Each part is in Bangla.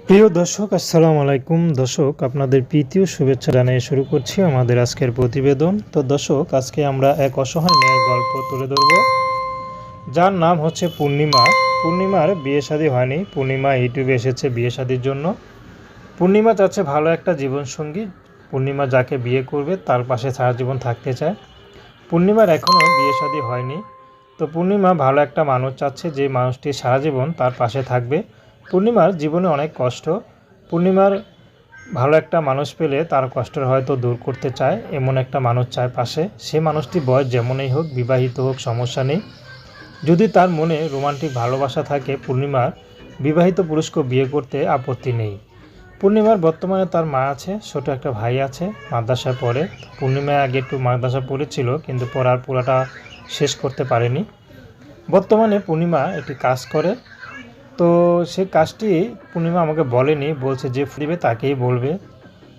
প্রিয় দর্শক, আসসালামু আলাইকুম। দর্শক, আপনাদের প্রীতি ও শুভেচ্ছা জানিয়ে শুরু করছি আমাদের আজকের প্রতিবেদন। তো দর্শক, আজকে আমরা এক অসহায় মেয়ের গল্প তুলে ধরব, যার নাম হচ্ছে পূর্ণিমা। পূর্ণিমার বিয়ে শাদী হয়নি। পূর্ণিমা ইউটিউবে এসেছে বিয়ে শাদীর জন্য। পূর্ণিমা চাচ্ছে ভালো একটা জীবনসঙ্গী। পূর্ণিমা যাকে বিয়ে করবে তার পাশে সারা জীবন থাকতে চায়। পূর্ণিমার এখনও বিয়ে শাদী হয়নি। তো পূর্ণিমা ভালো একটা মানুষ চাচ্ছে, যে মানুষটি সারা জীবন তার পাশে থাকবে। পূর্ণিমার জীবনে অনেক কষ্ট। পূর্ণিমার ভালো একটা মানুষ পেলে তার কষ্টের হয়তো দূর করতে চায়, এমন একটা মানুষ চায় পাশে। সে মানুষটি বয়স যেমনই হোক, বিবাহিত হোক, সমস্যা নেই। যদি তার মনে রোমান্টিক ভালোবাসা থাকে, পূর্ণিমার বিবাহিত পুরুষকে বিয়ে করতে আপত্তি নেই। পূর্ণিমার বর্তমানে তার মা আছে, ছোট একটা ভাই আছে, মাদ্রাসায় পড়ে। পূর্ণিমা আগে একটু মাদ্রাসা পড়েছিল, কিন্তু পড়ার পুরাটা শেষ করতে পারেনি। বর্তমানে পূর্ণিমা একটি কাজ করে। তো সে কাজটি পূর্ণিমা আমাকে বলেনি, বলছে যে দিবে তাকেই বলবে।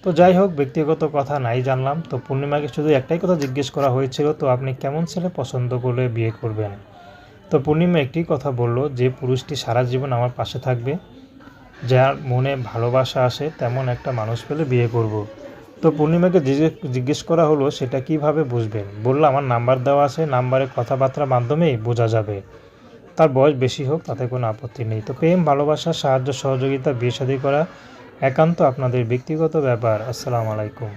তো যাই হোক, ব্যক্তিগত কথা নাই জানলাম। তো পূর্ণিমাকে শুধু একটাই কথা জিজ্ঞেস করা হয়েছিল, তো আপনি কেমন ছেলে পছন্দ করলে বিয়ে করবেন। তো পূর্ণিমা একটি কথা বলল, যে পুরুষটি সারা জীবন আমার পাশে থাকবে, যার মনে ভালোবাসা আসে, তেমন একটা মানুষ পেলে বিয়ে করব। তো পূর্ণিমাকে জিজ্ঞেস করা হলো সেটা কিভাবে বুঝবেন। বললো আমার নাম্বার দেওয়া আছে, নাম্বারে কথাবার্তার মাধ্যমেই বোঝা যাবে। তার বয়স বেশি হোক, তাতে কোনো আপত্তি নেই। তো প্রেম, ভালোবাসা, সাহায্য, সহযোগিতা, বিয়ে শাদী করা একান্ত আপনাদের ব্যক্তিগত ব্যাপার। আসসালামু আলাইকুম।